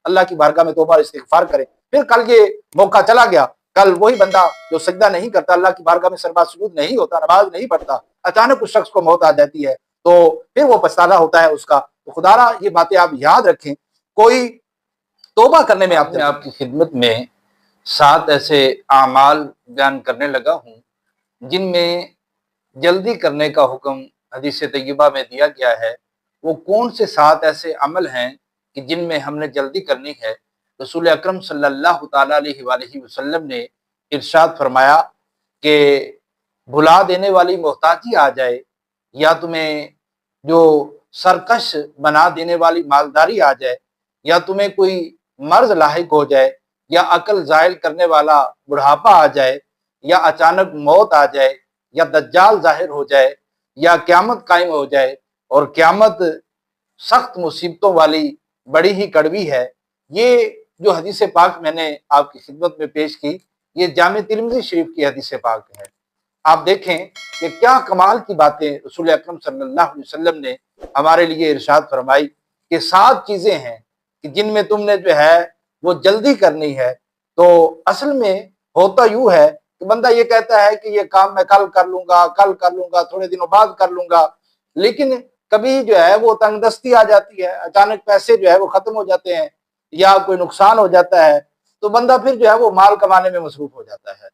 اللہ کی بارگاہ میں توبہ استغفار کریں۔ پھر کل یہ موقع چلا گیا، کل وہی بندہ جو سجدہ نہیں کرتا، اللہ کی بارگاہ میں سربا سجود نہیں ہوتا، نماز نہیں پڑھتا، اچانک اس شخص کو موت آ جاتی ہے تو پھر وہ پچھتانا ہوتا ہے اس کا۔ تو خدا را یہ باتیں آپ یاد رکھیں، کوئی توبہ کرنے میں آپ کی خدمت میں 7 ایسے اعمال بیان کرنے لگا ہوں جن میں جلدی کرنے کا حکم حدیث طیبہ میں دیا گیا ہے۔ وہ کون سے 7 ایسے عمل ہیں کہ جن میں ہم نے جلدی کرنی ہے؟ رسول اکرم صلی اللہ تعالیٰ علیہ وآلہ وسلم نے ارشاد فرمایا کہ بھلا دینے والی محتاجی آ جائے، یا تمہیں جو سرکش بنا دینے والی مالداری آ جائے، یا تمہیں کوئی مرض لاحق ہو جائے، یا عقل زائل کرنے والا بڑھاپا آ جائے، یا اچانک موت آ جائے، یا دجال ظاہر ہو جائے، یا قیامت قائم ہو جائے، اور قیامت سخت مصیبتوں والی بڑی ہی کڑوی ہے۔ یہ جو حدیث پاک میں نے آپ کی خدمت میں پیش کی، یہ جامع ترمذی شریف کی حدیث پاک ہے۔ آپ دیکھیں کہ کیا کمال کی باتیں رسول اکرم صلی اللہ علیہ وسلم نے ہمارے لیے ارشاد فرمائی کہ 7 چیزیں ہیں کہ جن میں تم نے جو ہے وہ جلدی کرنی ہے۔ تو اصل میں ہوتا یوں ہے کہ بندہ یہ کہتا ہے کہ یہ کام میں کل کر لوں گا، تھوڑے دنوں بعد کر لوں گا، لیکن کبھی جو ہے وہ تنگ دستی آ جاتی ہے، اچانک پیسے جو ہے وہ ختم ہو جاتے ہیں، یا کوئی نقصان ہو جاتا ہے، تو بندہ پھر جو ہے وہ مال کمانے میں مصروف ہو جاتا ہے،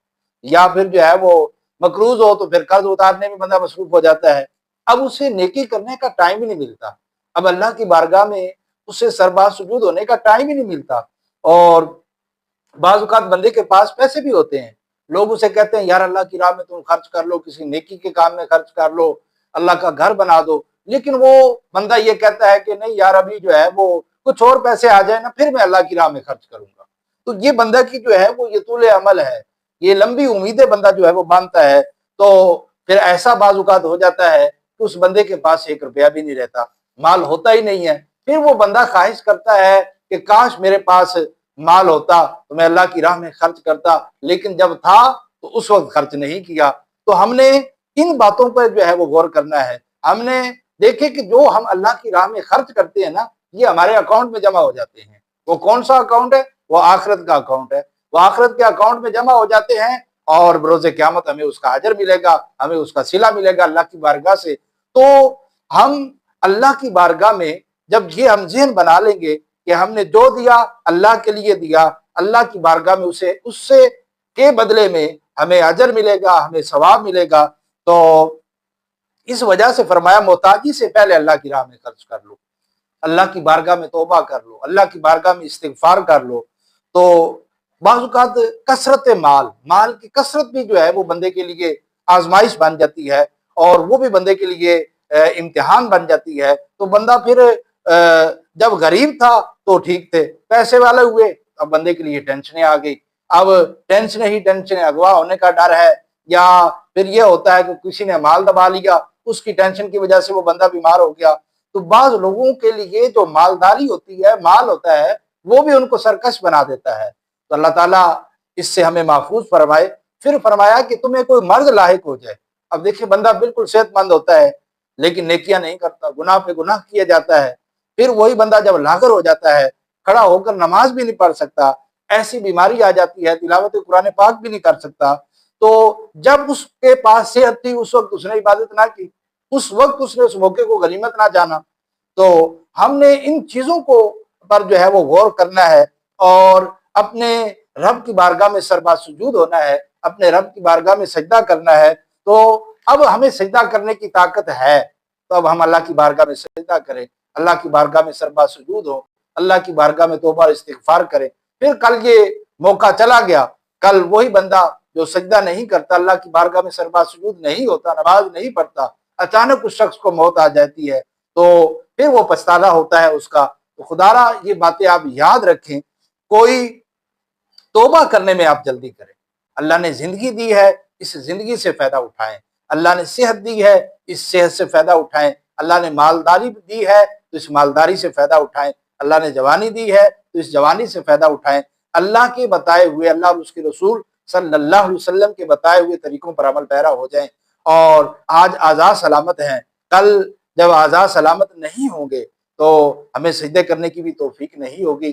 یا پھر جو ہے وہ مقروض ہو تو پھر قرض اتارنے میں بندہ مصروف ہو جاتا ہے۔ اب اسے نیکی کرنے کا ٹائم ہی نہیں ملتا، اب اللہ کی بارگاہ میں اسے سربا سجود ہونے کا ٹائم ہی نہیں ملتا۔ اور بعض اوقات بندے کے پاس پیسے بھی ہوتے ہیں، لوگ اسے کہتے ہیں یار اللہ کی راہ میں تم خرچ کر لو، کسی نیکی کے کام میں خرچ کر لو، اللہ کا گھر بنا دو، لیکن وہ بندہ یہ کہتا ہے کہ نہیں یار ابھی جو ہے وہ کچھ اور پیسے آ جائے نا پھر میں اللہ کی راہ میں خرچ کروں گا۔ تو یہ بندہ کی جو ہے وہ یہ طول عمل ہے، یہ لمبی امیدیں بندہ جو ہے وہ باندھتا ہے، تو پھر ایسا بعض اوقات ہو جاتا ہے کہ اس بندے کے پاس 1 روپیہ بھی نہیں رہتا، مال ہوتا ہی نہیں ہے۔ پھر وہ بندہ خواہش کرتا ہے کہ کاش میرے پاس مال ہوتا تو میں اللہ کی راہ میں خرچ کرتا، لیکن جب تھا تو اس وقت خرچ نہیں کیا۔ تو ہم نے ان باتوں پر جو ہے وہ غور کرنا ہے۔ ہم نے دیکھے کہ جو ہم اللہ کی راہ میں خرچ کرتے ہیں نا، یہ ہمارے اکاؤنٹ میں جمع ہو جاتے ہیں۔ وہ کون سا اکاؤنٹ ہے؟ وہ آخرت کا اکاؤنٹ ہے۔ وہ آخرت کے اکاؤنٹ میں جمع ہو جاتے ہیں، اور بروز قیامت ہمیں اس کا اجر ملے گا، ہمیں اس کا صلہ ملے گا اللہ کی بارگاہ سے۔ تو ہم اللہ کی بارگاہ میں جب یہ ہم ذہن بنا لیں گے کہ ہم نے جو دیا اللہ کے لیے دیا، اللہ کی بارگاہ میں اس سے کے بدلے میں ہمیں اجر ملے گا، ہمیں ثواب ملے گا، تو اس وجہ سے فرمایا محتاجی سے پہلے اللہ کی راہ میں خرچ کر لو، اللہ کی بارگاہ میں توبہ کر لو، اللہ کی بارگاہ میں استغفار کر لو۔ تو بعض اوقات کثرت مال کی کثرت بھی جو ہے وہ بندے کے لیے آزمائش بن جاتی ہے، اور وہ بھی بندے کے لیے امتحان بن جاتی ہے۔ تو بندہ پھر جب غریب تھا تو ٹھیک تھے، پیسے والے ہوئے اب بندے کے لیے ٹینشنیں آ گئی، اب ٹینشنیں اغوا ہونے کا ڈر ہے، یا پھر یہ ہوتا ہے کہ کسی نے مال دبا لیا، اس کی ٹینشن کی وجہ سے وہ بندہ بیمار ہو گیا۔ تو بعض لوگوں کے لیے جو مالداری ہوتی ہے، مال ہوتا ہے، وہ بھی ان کو سرکش بنا دیتا ہے۔ تو اللہ تعالیٰ اس سے ہمیں محفوظ فرمائے۔ پھر فرمایا کہ تمہیں کوئی مرض لاحق ہو جائے۔ اب دیکھیں بندہ بالکل صحت مند ہوتا ہے لیکن نیکیاں نہیں کرتا، گناہ پہ گناہ کیا جاتا ہے، پھر وہی بندہ جب لاغر ہو جاتا ہے، کھڑا ہو کر نماز بھی نہیں پڑھ سکتا، ایسی بیماری آ جاتی ہے، تلاوت قرآن پاک بھی نہیں کر سکتا، تو جب اس کے پاس صحت تھی اس وقت اس نے عبادت نہ کی، اس وقت اس نے اس موقع کو غنیمت نہ جانا۔ تو ہم نے ان چیزوں کو پر جو ہے وہ غور کرنا ہے، اور اپنے رب کی بارگاہ میں سربا سجود ہونا ہے، اپنے رب کی بارگاہ میں سجدہ کرنا ہے۔ تو اب ہمیں سجدہ کرنے کی طاقت ہے، تو اب ہم اللہ کی بارگاہ میں سجدہ کریں، اللہ کی بارگاہ میں سربا سجود ہو، اللہ کی بارگاہ میں توبہ استغفار کریں۔ پھر کل یہ موقع چلا گیا، کل وہی بندہ جو سجدہ نہیں کرتا، اللہ کی بارگاہ میں سربا سجود نہیں ہوتا، نماز نہیں پڑھتا، اچانک اس شخص کو موت آ جاتی ہے، تو پھر وہ پچھتانا ہوتا ہے اس کا۔ تو خدا را یہ باتیں آپ یاد رکھیں، کوئی توبہ کرنے میں آپ جلدی کریں۔ اللہ نے زندگی دی ہے، اس زندگی سے فائدہ اٹھائیں۔ اللہ نے صحت دی ہے، اس صحت سے فائدہ اٹھائیں۔ اللہ نے مالداری دی ہے تو اس مالداری سے فائدہ اٹھائیں۔ اللہ نے جوانی دی ہے تو اس جوانی سے فائدہ اٹھائیں۔ اللہ کے بتائے ہوئے، اللہ اور اس کے رسول صلی اللہ علیہ وسلم کے بتائے ہوئے طریقوں پر عمل پیرا ہو جائیں۔ اور آج آزاد سلامت ہیں، کل جب آزاد سلامت نہیں ہوں گے تو ہمیں سجدے کرنے کی بھی توفیق نہیں ہوگی۔